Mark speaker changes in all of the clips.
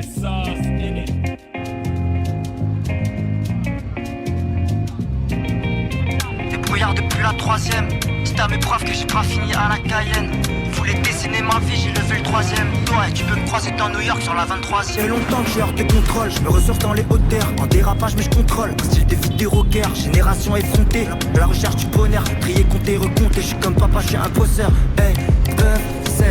Speaker 1: that sauce in it.
Speaker 2: Débrouillard depuis la troisième. Dites à mes profs que j'ai pas fini à la Cayenne. Ils voulaient dessiner ma vie, j'ai levé le troisième. Toi, tu peux me croiser dans New York sur la 23e.
Speaker 3: Ça fait longtemps que j'ai hors de contrôle. Je me ressource dans les hautes terres. En dérapage, mais je contrôle. Style de vie des rockers. Génération effrontée. De la recherche du bonheur. Trier, compter, recompter. Je suis comme papa, je suis un bosseur. Hey, 9, 7.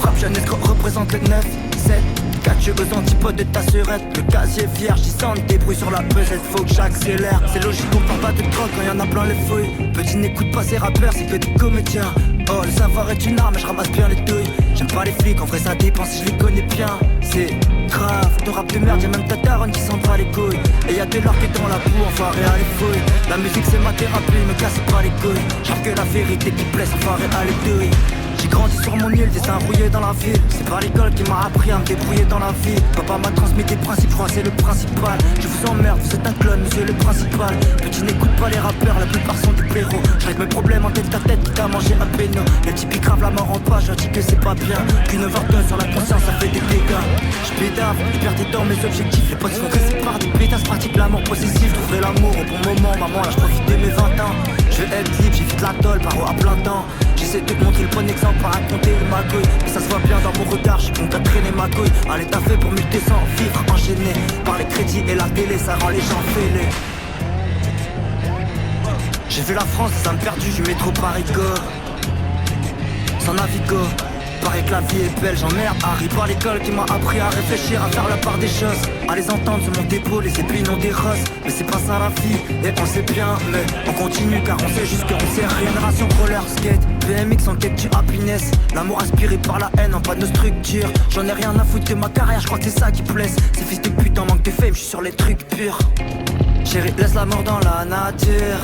Speaker 3: Frappe, jeune escroc représente le 9, 7. Catch aux antipodes de ta sœurette. Le casier vierge, j'y sens des bruits sur la pesette. Faut que j'accélère. C'est logique, on parle pas de drogue quand y'en a plein les feuilles. Petit n'écoute pas ces rappeurs, c'est que des comédiens. Oh, le savoir est une arme, je ramasse bien les douilles. J'aime pas les flics, en vrai ça dépend si je les connais bien. C'est grave, ton rap de merde, y'a même ta daronne qui s'en bat les couilles. Et y'a de l'or qui est dans la boue, enfoiré à les fouilles. La musique c'est ma thérapie, me casse pas les couilles. J'rappe que la vérité qui blesse, enfoiré à les douilles. J'ai grandi sur mon île, dessin rouillé dans la ville. C'est pas l'école qui m'a appris à me débrouiller dans la vie. Papa m'a transmis des principes, je crois c'est le principal. Je vous emmerde, vous êtes un clone, monsieur le principal. Petit n'écoute pas les rappeurs, la plupart sont des blaireaux. Je règle mes problèmes en tête à tête, quitte à manger un péno. Le type grave la mort en pas, je dis que c'est pas bien. Qu'une overdose sur la conscience, ça fait des dégâts. Je pédave, liberté dans mes objectifs. Les potes sont dressés par des pétasses, pratique l'amour possessif. Je trouverai l'amour au bon moment, maman là je profite de mes 20 ans. Je veux être libre, j'évite la tôle, paro à plein temps. J'essaie de te montrer le bon exemple, pas raconter le magouille. Mais ça se voit bien dans mon regard, je suis bon qu'à traîner ma couille. Allez t'as fait pour 1200, vivre enchaîné par les crédits et la télé, ça rend les gens fêlés. J'ai vu la France, ça me perdu du métro Paris-Go. Sans Navigo, paraît que la vie est belle, j'emmerde Harry par l'école qui m'a appris à réfléchir, à faire la part des choses. À les entendre sur mon dépôt, les épines ont des roses. Mais c'est pas ça la vie, et on sait bien. Mais on continue car on sait juste qu'on sait rien. Génération roller skate, BMX en quête du happiness. L'amour aspiré par la haine en pas de structure. J'en ai rien à foutre que ma carrière, je crois que c'est ça qui blesse. Ces fils de pute en manque de fame, je suis sur les trucs purs. Chérie, laisse la mort dans la nature.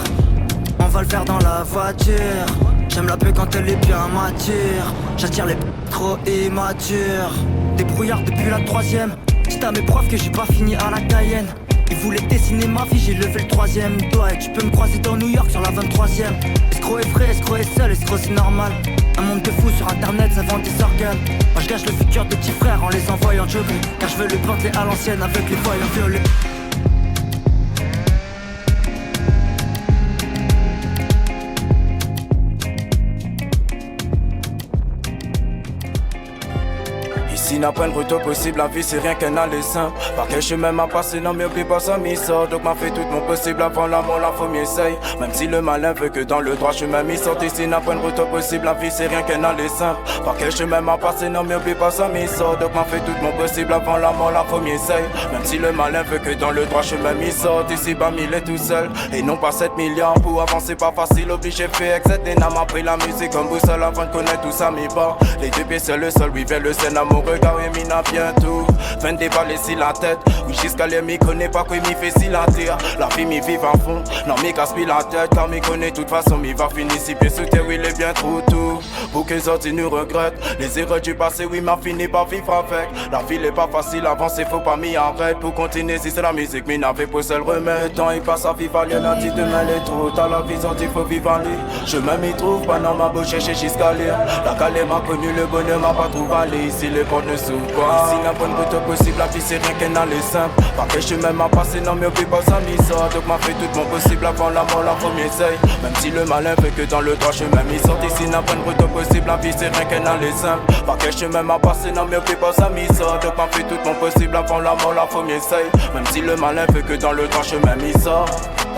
Speaker 3: On va le faire dans la voiture. J'aime la paix quand elle est bien mature. J'attire les trop immatures. Débrouillard depuis la troisième. Dites à mes profs que j'ai pas fini à la Cayenne. Ils voulaient dessiner ma vie, j'ai levé le troisième. Toi, tu peux me croiser dans New York sur la 23e. Escroc est frais, escroc est seul, escroc c'est normal. Un monde de fous sur internet, ça vend des organes. Moi je gâche le futur de petits frères en les envoyant jogging. Car je veux le Bentley à l'ancienne avec les voyants violets.
Speaker 4: S'il n'a pas une retour possible, la vie c'est rien qu'un aller simple. Par quel chemin m'a passé, non mais oublie pas ça m'y sort. Donc m'a fait tout mon possible avant la mort, la faut mieux essaye. Même si le malin veut que dans le droit chemin m'y sorte. S'il n'a pas une retour possible, la vie c'est rien qu'un aller simple. Par quel chemin m'a passé, non mais oublie pas ça m'y sort. Donc m'a fait tout mon possible avant la mort, la faut mieux essaye. Même si le malin veut que dans le droit chemin m'y sorte. Ici bas il est tout seul, et non pas 7 milliards. Pour avancer pas facile, obligé fait etc. M'a pris la musique comme boussole avant de connaître tout ça m'y bat. Les deux pieds sur le sol, oui vers le scène amoureux. Et mina bientôt 20 balles ici la tête. Oui jusqu'à l'air m'y connaît pas quoi m'y fait si la terre. La vie m'y vive à fond. Non m'y casse plus la tête. Car m'y connaît toute façon m'y va finir si bien sous terre. Oui il est bien trop tôt. Pour que les autres ils nous regrettent. Les erreurs du passé oui m'a fini par vivre avec. La vie n'est pas facile avancer faut pas m'y arrêter. Pour continuer si c'est la musique m'y n'avait pas seul remède. Tant il passe à vivre à l'heure dit demain les trop. T'as la vision il faut vivre en lui. Je me m'y trouve pas dans ma bouche chercher jusqu'à l'air. La calée m'a connu le bonheur m'a pas trouvé aller. Ici les portes ne s'ouvrent. Ici n'a pas une route possible, la vie c'est rien qu'un aller simple. Par quel chemin m'a passé, non mais oublie pas ça m'y sort. Donc m'a fait tout mon possible avant la mort, la première essaye. Même si le malin fait que dans le droit chemin m'y sort. Ici n'a pas une route possible, la vie c'est rien qu'un aller simple. Par quel chemin m'a passé, non mais oublie pas ça m'y sort. Donc m'a fait tout mon possible avant la mort, la première essaye. Même si le malin fait que dans le droit chemin m'y sort.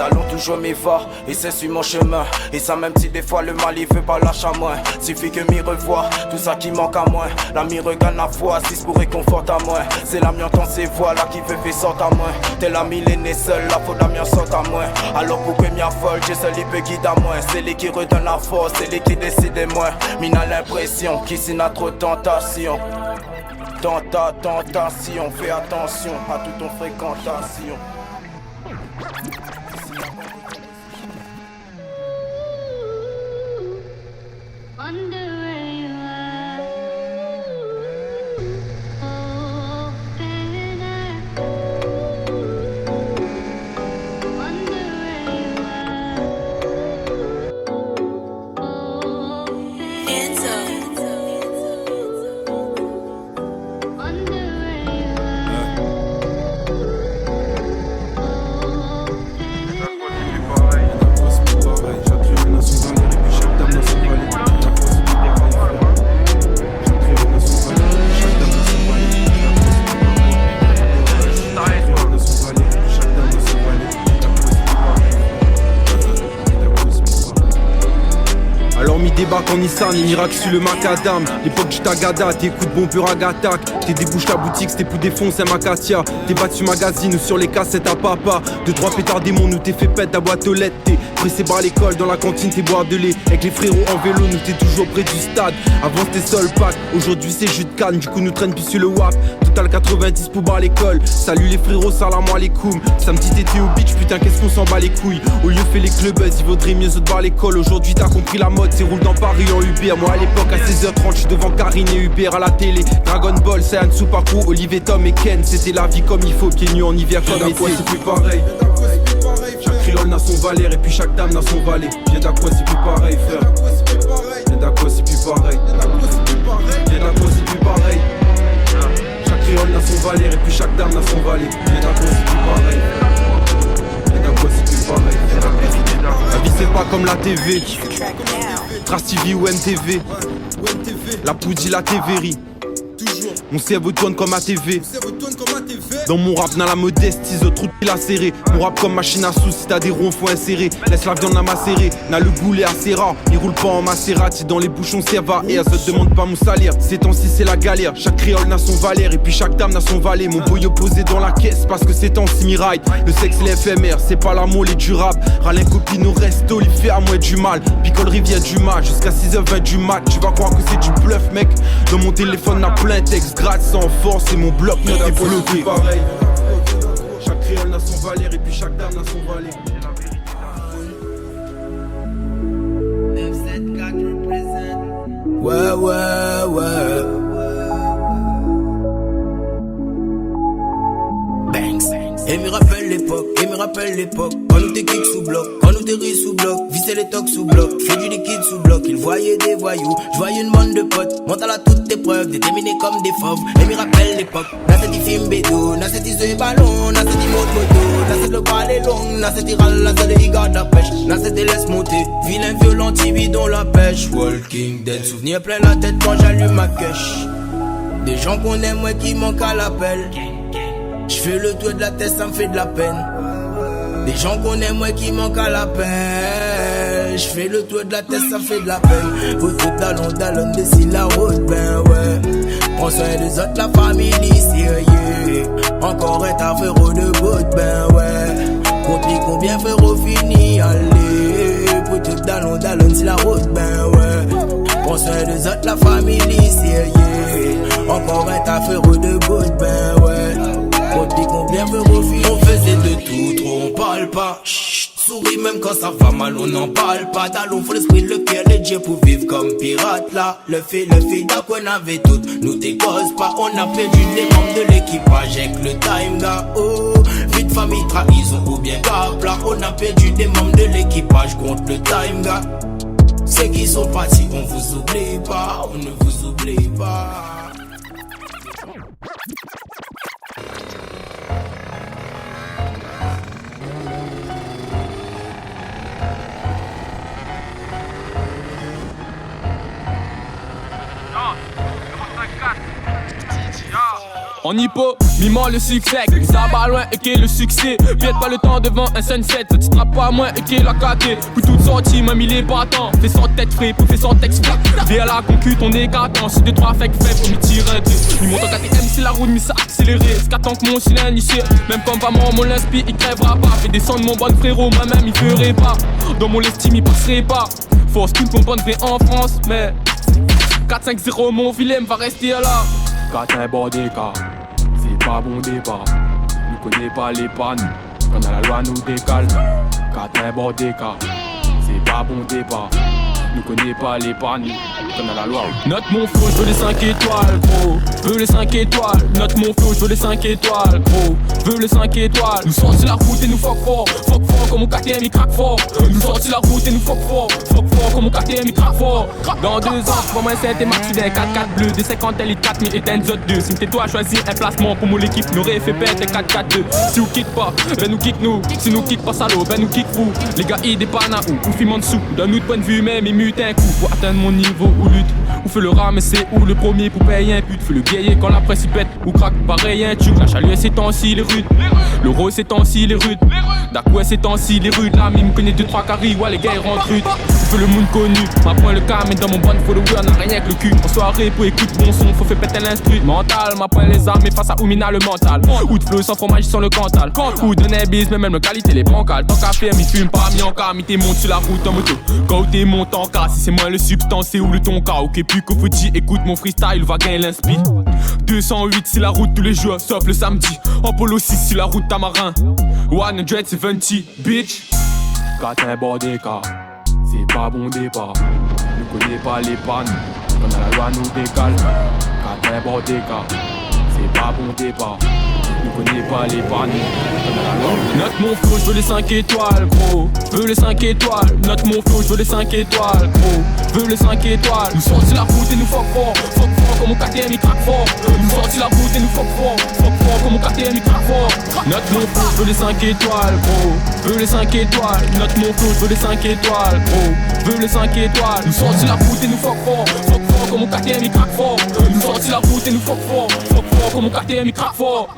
Speaker 4: Allons toujours m'y va, et c'est sur mon chemin. Et ça même si des fois le mal il veut pas lâcher à moi. Suffit que m'y revoie, tout ça qui manque à moi. La m'y regagne la foi, si pour réconfort à moi. C'est la mienne dans ces voix là qui veut faire sortir à moi. T'es la millénaire seule, la faute la mienne sort à moi. Alors pourquoi m'y affole, j'ai seul il peut guider à moi. C'est lui qui redonne la force, c'est lui qui décide de moi. M'y a l'impression qu'ici n'a trop de tentation. Tentation, fais attention à toute ton fréquentation.
Speaker 1: en Nissan, les miracles sur le macadam. L'époque du tagada, tes coups de bombeur à gattac. T'es débouche la boutique, c'était pour défoncer un macatia. T'es battu magazine ou sur les cassettes à papa. 2-3 pétards démons, nous t'es fait pète ta boîte aux lettres. T'es pressé par l'école, dans la cantine t'es boire de lait. Avec les frérots en vélo, nous t'es toujours près du stade. Avant t'es seul pack, aujourd'hui c'est jus de canne. Du coup nous traîne plus sur le WAP. Total 90 pour barre l'école. Salut les frérots, salam alaikum. Samedi t'étais au beach, putain qu'est-ce qu'on s'en bat les couilles. Au lieu fait les clubs, il vaudrait mieux se de barre l'école. Aujourd'hui t'as compris la mode, c'est roule dans Paris en Uber. Moi à l'époque à 16h30, j'suis devant Karine et Hubert à la télé. Dragon Ball, Saiyan Supaku, Olivier Tom et Ken. C'était la vie comme il faut, pieds nus en hiver comme été. C'est plus pareil. Chaque créole n'a son Valère et puis chaque dame n'a son valet. Viens d'Aqua c'est plus pareil frère. Viens d'Aqua c'est plus pareil. Viens d'Aqua c'est plus pareil. Chaque créole n'a son Valère et puis chaque dame n'a son valet. Viens d'Aqua c'est plus pareil. Viens d'Aqua c'est plus pareil. La vie c'est pas comme la TV. Trace TV ou MTV. La Poudji, la TVRI. On serve aux douanes comme ATV. Dans mon rap, n'a la modestie, the trou de la serré. Mon rap comme machine à sous, si t'as des ronds, faut insérer. Laisse la viande à macérer, n'a le goulet assez rare. Il roule pas en Maserati, dans les bouchons serva. Et elle se demande pas mon salaire, ces temps-ci c'est la galère. Chaque créole n'a son Valère, et puis chaque dame n'a son valet. Mon boy posé dans la caisse, parce que ces temps-ci m'y-ride. Le sexe c'est éphémère, c'est pas la molle et durable. Ralin copine au resto, il fait à moi du mal. Picole rivière du mal, jusqu'à 6h20 du mat. Tu vas croire que c'est du bluff mec. Dans mon téléphone n'a plein de textes, gratte sans force. Et mon bloc note est bloqué. Chaque créole n'a son Valère et puis chaque dame n'a son valet.
Speaker 5: Ouais. Banks. Et me rappelle l'époque, quand nous t'es kick sous bloc, quand nous t'es riz sous bloc, visser les tocs sous bloc, fais du liquide sous bloc, il voyait des voyous, j'voyais une bande de potes, monte à la toute épreuve, déterminés comme des fauves, et me rappelle l'époque, n'a cette film bédo, n'a cette ise ballon, n'a cette moto, n'a cette le balai long, n'a cette râle, n'a cette garde la pêche, n'a cette laisse monter, vilain violent, bidon la pêche, Walking Dead, souvenir plein la tête quand j'allume ma cache, des gens qu'on aime, moi qui manquent à l'appel. J'fais le tour de la tête, ça me fait de la peine. Des gens qu'on aime, moi qui manquent à la peine. J'fais le tour de la tête, ça me fait de la peine. Faut tout talon, dessine la route, ben ouais. Prends soin des autres, la famille, sérieux. Encore un frérot de bout, ben ouais. Compte combien frérot fini, allez. Faut tout talon, c'est la route, ben ouais. Prends soin des autres, la famille, sérieux. Encore un frérot de bout, ben ouais. Combien me refuse. On faisait de tout, trop on parle pas. Chut, souris même quand ça va mal, on n'en parle pas. Dans faut l'esprit, le cœur, les dieux pour vivre comme pirate là. Le fait d'accord qu'on avait tout, nous t'écose pas. On a perdu des membres de l'équipage avec le time gars. Oh, vite famille, trahison ou bien cap là. On a perdu des membres de l'équipage contre le time gars. Ceux qui sont partis, on vous oublie pas, on ne vous oublie pas.
Speaker 6: En hippo, mimant le succès, ça va loin et qu'est le succès. Piète pas le temps devant un sunset, ça te pas moins et qu'est la caquée. Pour toute sortie, même il est battant. Fais sans tête frais, pour faire sans texte flat. Vers la concu, ton écartant. C'est 2-3 fake fait pour me tirer un deux. Il monte en KTM, c'est la route, mais ça accéléré. Ce qu'attend que mon cylindre initié. Même comme pas moi, mon l'inspire, il crèvera pas. Fais descendre mon bon frérot, moi-même il ferait pas. Dans mon estime, il passerait pas. Force tout mon bon vrai en France, mais 4-5-0, mon filet va rester là. 4 bord des cas. C'est pas bon départ, nous connaît pas les pannes. Quand à la loi nous décale, 4 bord des cas. C'est pas bon départ, nous connaît pas les pannes. Quand à la loi. Note mon flow, je veux les 5 étoiles, gros. Veux les 5 étoiles. Note mon flow, je veux les 5 étoiles, gros. Veux les 5 étoiles. Nous sortis la route et nous fuck fort comme mon KTM il craque fort. Nous sortis la route et nous fuck fort comme mon KTM il craque fort. Dans 2 ans, pour moi c'est max fidèle 4-4 bleus, des 50 litres 4000 et Tenzo 2. Si t'es toi à choisir un placement pour mon équipe, n'aurait fait pète 4-4-2. Si vous quitte pas, ben nous quitte nous. Si nous quitte pas salaud, ben nous quitte vous. Les gars ils dépannent à où, ou film en dessous. D'un autre point de vue même, ils mutent un coup pour atteindre mon niveau. ou lutte. Ou fais le ramasser ou le premier pour payer un pute. Fais le guerrier quand la presse y pète ou craque pareil un tube. La chaleur c'est temps-ci les rudes, le rose c'est temps-ci les rudes. D'Akoué c'est temps-ci les rudes. La mime connaît 2-3 carrés, ouais les gars ils rentrent rudes. Fais le monde connu, m'apprends le cas mais dans mon band follower n'a rien que le cul. En soirée pour écouter bon son, faut faire péter l'instrumental. M'apprends les armes et face à Oumina le mental. Ou de flow sans fromage sans le cantal. Ou de nebis mais même le qualité les bancales. Tant qu'à faire m'y fume pas mis en cas. Mi t'es monte sur la route en moto. Quand t'es monte en cas, si c'est moi le substancé ou le tonka. Ok plus qu'au petit, écoute mon freestyle va gagner l'inspi. 208 c'est la route tous les jours sauf le samedi. En polo 6 sur la route Tamarin. 170 bitch. Quand t'es bordé car c'est pas bon départ. Ne connais pas les pannes. Quand la loi nous décale. Quand t'es bordé car c'est pas bon départ. Ne connais pas les pannes. Note mon flow, je veux les 5 étoiles, gros. Veux les 5 étoiles. Note mon flow, je veux les 5 étoiles, gros. Veux les 5 étoiles. Nous sortis la route et nous fuck fort. Fuck fort comme mon KTM il craque fort. Nous sortis la route et nous fuck fort. Fuck fort comme mon KTM il craque fort. Note mon flow, je veux les 5 étoiles, gros. Veux les 5 étoiles. Note mon flow, je veux les 5 étoiles, gros. Veux les 5 étoiles. Nous sortis la route et nous fuck fort. Fuck fort comme mon KTM il craque fort. Nous sortis la route et nous fuck fort. Fuck fort comme mon KTM il craque fort.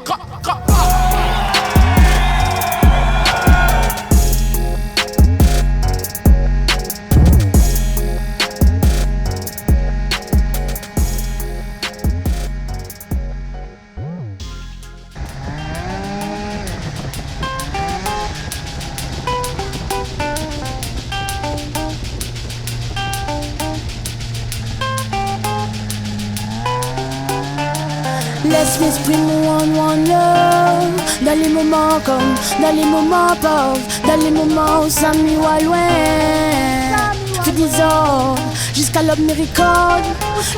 Speaker 7: Laisse m'exprimer one love. Dans les moments comme, dans les moments pauvres, dans les moments où ça m'y va loin. Fais des ordres, jusqu'à l'omniricorde.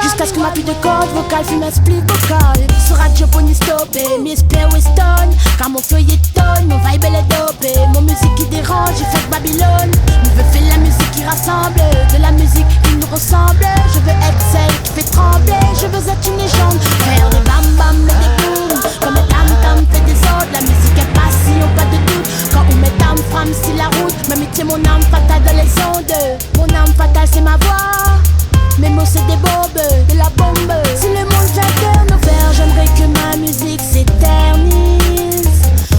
Speaker 7: Jusqu'à ce que ma plus de code vocale fume explique vocal. Sur radio pour n'y stopper, mais espère Weston. Car mon feu y étonne, mon vibe elle est dopée. Mon musique qui dérange, j'ai fait Babylone. Je veux faire la musique qui rassemble, de la musique qui nous ressemble. Je veux être celle qui fait trembler, je veux être une légende. Faire des bam bam, le déboum. Comme un tam tam fait des ordres, la musique est passion, pas de doute. Quand on met tam fram sur la route, m'amitié mon âme fatale dans les ondes. Mon âme fatale c'est ma voix. Mes mots c'est des bombes, de la bombe. Si le monde vient de nos vers, j'aimerais que ma musique s'éternise.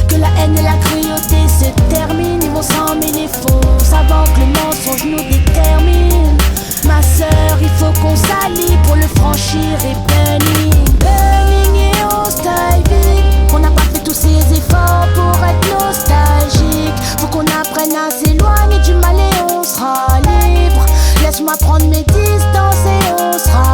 Speaker 7: Que la haine et la cruauté se terminent. Ils vont s'emmêler faux, avant que le mensonge nous détermine. Ma sœur, il faut qu'on s'allie pour le franchir et burning. Burning et nostalgique. On n'a pas fait tous ces efforts pour être nostalgique. Faut qu'on apprenne à s'éloigner du mal et on sera libre. Laisse-moi prendre mes distances et on sera